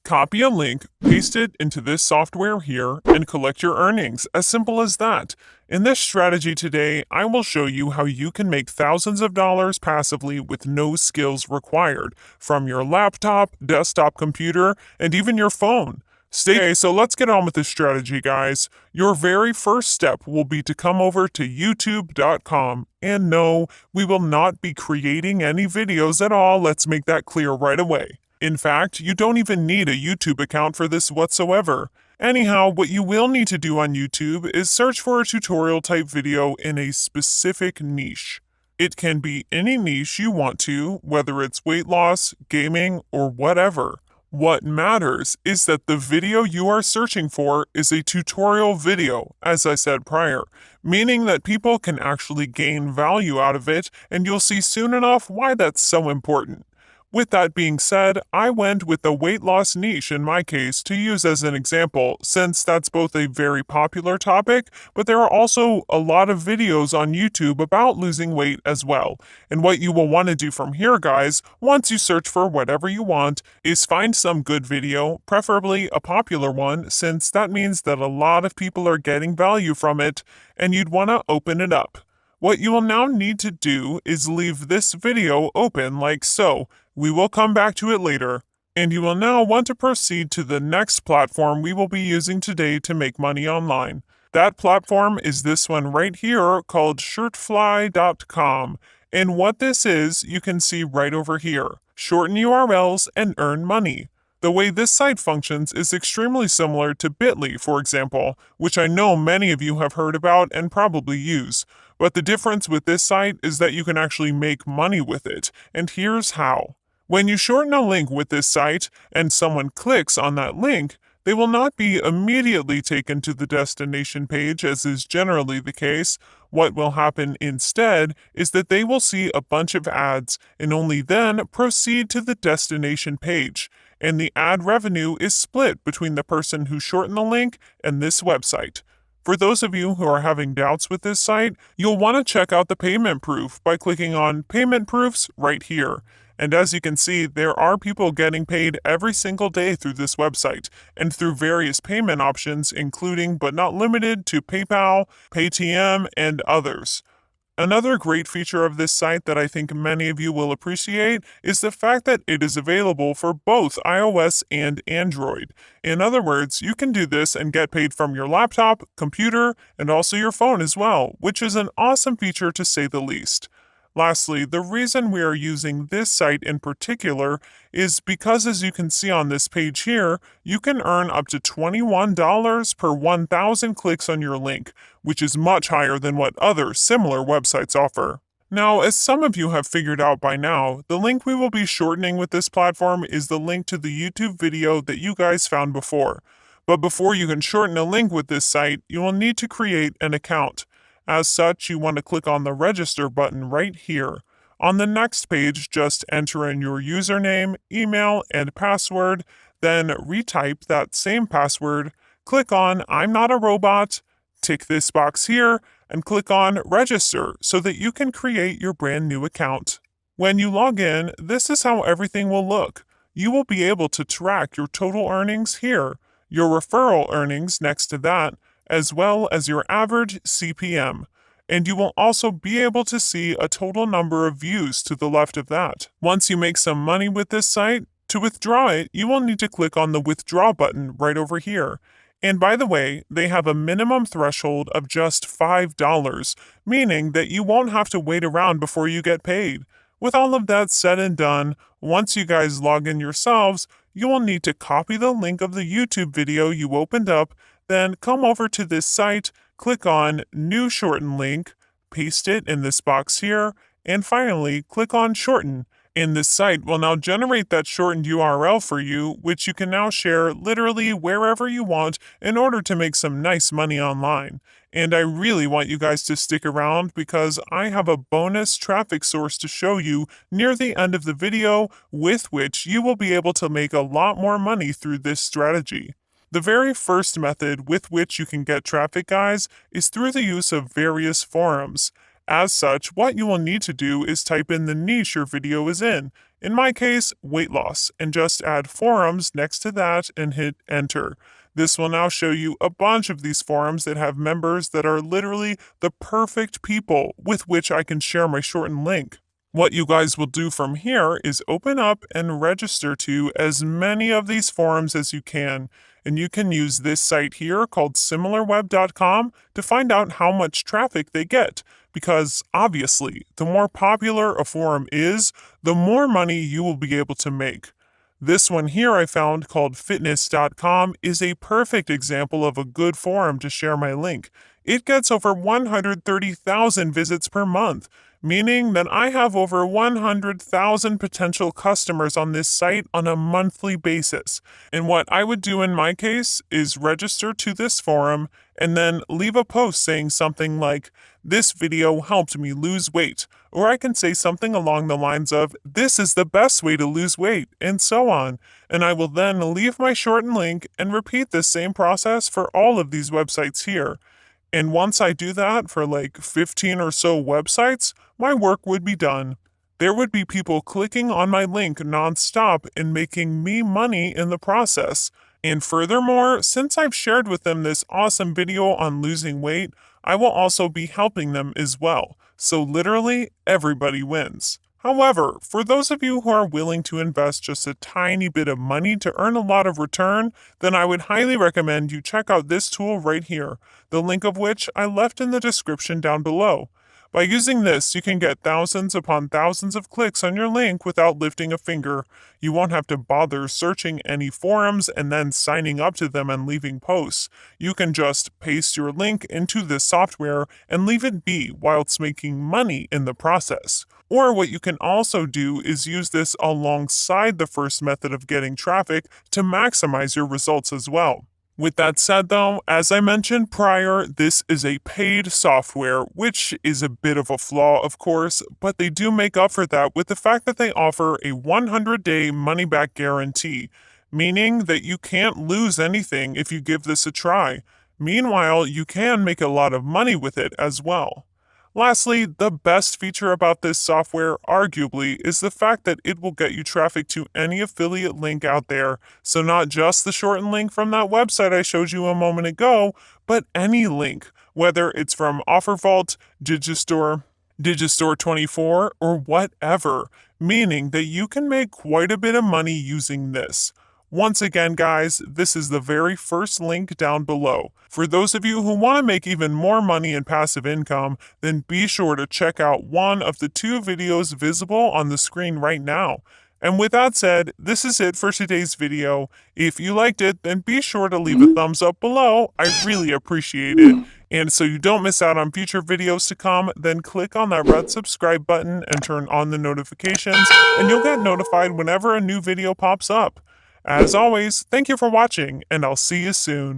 Copy a link, paste it into this software here, and collect your earnings. As simple as that. In this strategy today, I will show you how you can make thousands of dollars passively with no skills required, from your laptop, desktop computer, and even your phone. So let's get on with this strategy, guys. Your very first step will be to come over to youtube.com. And no, we will not be creating any videos at all. Let's make that clear right away. In fact, you don't even need a YouTube account for this whatsoever. Anyhow, what you will need to do on YouTube is search for a tutorial type video in a specific niche. It can be any niche you want to, whether it's weight loss, gaming, or whatever. What matters is that the video you are searching for is a tutorial video, as I said prior, meaning that people can actually gain value out of it, and you'll see soon enough why that's so important. With that being said, I went with the weight loss niche in my case to use as an example, since that's both a very popular topic, but there are also a lot of videos on YouTube about losing weight as well. And what you will want to do from here, guys, once you search for whatever you want, is find some good video, preferably a popular one, since that means that a lot of people are getting value from it, and you'd want to open it up. What you will now need to do is leave this video open like so. We will come back to it later, and you will now want to proceed to the next platform we will be using today to make money online. That platform is this one right here called shirtfly.com, and what this is you can see right over here. Shorten URLs and earn money. The way this site functions is extremely similar to Bitly, for example, which I know many of you have heard about and probably use. But the difference with this site is that you can actually make money with it, and here's how. When you shorten a link with this site and someone clicks on that link, they will not be immediately taken to the destination page as is generally the case. What will happen instead is that they will see a bunch of ads and only then proceed to the destination page. And the ad revenue is split between the person who shortened the link and this website. For those of you who are having doubts with this site, you'll want to check out the payment proof by clicking on Payment Proofs right here. And as you can see, there are people getting paid every single day through this website and through various payment options, including but not limited to PayPal, Paytm, and others. Another great feature of this site that I think many of you will appreciate is the fact that it is available for both iOS and Android. In other words, you can do this and get paid from your laptop, computer, and also your phone as well, which is an awesome feature to say the least. Lastly, the reason we are using this site in particular is because, as you can see on this page here, you can earn up to $21 per 1,000 clicks on your link, which is much higher than what other similar websites offer. Now, as some of you have figured out by now, the link we will be shortening with this platform is the link to the YouTube video that you guys found before. But before you can shorten a link with this site, you will need to create an account. As such, you want to click on the register button right here. On the next page, just enter in your username, email, and password, then retype that same password, click on I'm not a robot, tick this box here, and click on register so that you can create your brand new account. When you log in, this is how everything will look. You will be able to track your total earnings here, your referral earnings next to that, as well as your average CPM. And you will also be able to see a total number of views to the left of that. Once you make some money with this site, to withdraw it, you will need to click on the withdraw button right over here. And by the way, they have a minimum threshold of just $5, meaning that you won't have to wait around before you get paid. With all of that said and done, once you guys log in yourselves, you will need to copy the link of the YouTube video you opened up, then come over to this site, click on New Shorten Link, paste it in this box here, and finally click on Shorten. And this site will now generate that shortened URL for you, which you can now share literally wherever you want in order to make some nice money online. And I really want you guys to stick around because I have a bonus traffic source to show you near the end of the video, with which you will be able to make a lot more money through this strategy. The very first method with which you can get traffic, guys, is through the use of various forums. As such, what you will need to do is type in the niche your video is in my case, weight loss, and just add forums next to that and hit enter. This will now show you a bunch of these forums that have members that are literally the perfect people with which I can share my shortened link. What you guys will do from here is open up and register to as many of these forums as you can. And you can use this site here called similarweb.com to find out how much traffic they get. Because obviously, the more popular a forum is, the more money you will be able to make. This one here I found called fitness.com is a perfect example of a good forum to share my link. It gets over 130,000 visits per month, meaning that I have over 100,000 potential customers on this site on a monthly basis. And what I would do in my case is register to this forum and then leave a post saying something like, "This video helped me lose weight," or I can say something along the lines of, "This is the best way to lose weight," and so on. And I will then leave my shortened link and repeat this same process for all of these websites here. And once I do that for like 15 or so websites, my work would be done. There would be people clicking on my link nonstop and making me money in the process. And furthermore, since I've shared with them this awesome video on losing weight, I will also be helping them as well. So literally, everybody wins. However, for those of you who are willing to invest just a tiny bit of money to earn a lot of return, then I would highly recommend you check out this tool right here, the link of which I left in the description down below. By using this, you can get thousands upon thousands of clicks on your link without lifting a finger. You won't have to bother searching any forums and then signing up to them and leaving posts. You can just paste your link into this software and leave it be whilst making money in the process. Or what you can also do is use this alongside the first method of getting traffic to maximize your results as well. With that said though, as I mentioned prior, this is a paid software, which is a bit of a flaw of course, but they do make up for that with the fact that they offer a 100-day money-back guarantee, meaning that you can't lose anything if you give this a try. Meanwhile, you can make a lot of money with it as well. Lastly, the best feature about this software, arguably, is the fact that it will get you traffic to any affiliate link out there. So not just the shortened link from that website I showed you a moment ago, but any link, whether it's from OfferVault, Digistore24, or whatever, meaning that you can make quite a bit of money using this. Once again, guys, this is the very first link down below. For those of you who want to make even more money in passive income, then be sure to check out one of the 2 videos visible on the screen right now. And with that said, this is it for today's video. If you liked it, then be sure to leave a thumbs up below. I really appreciate it. And so you don't miss out on future videos to come, then click on that red subscribe button and turn on the notifications, and you'll get notified whenever a new video pops up. As always, thank you for watching, and I'll see you soon.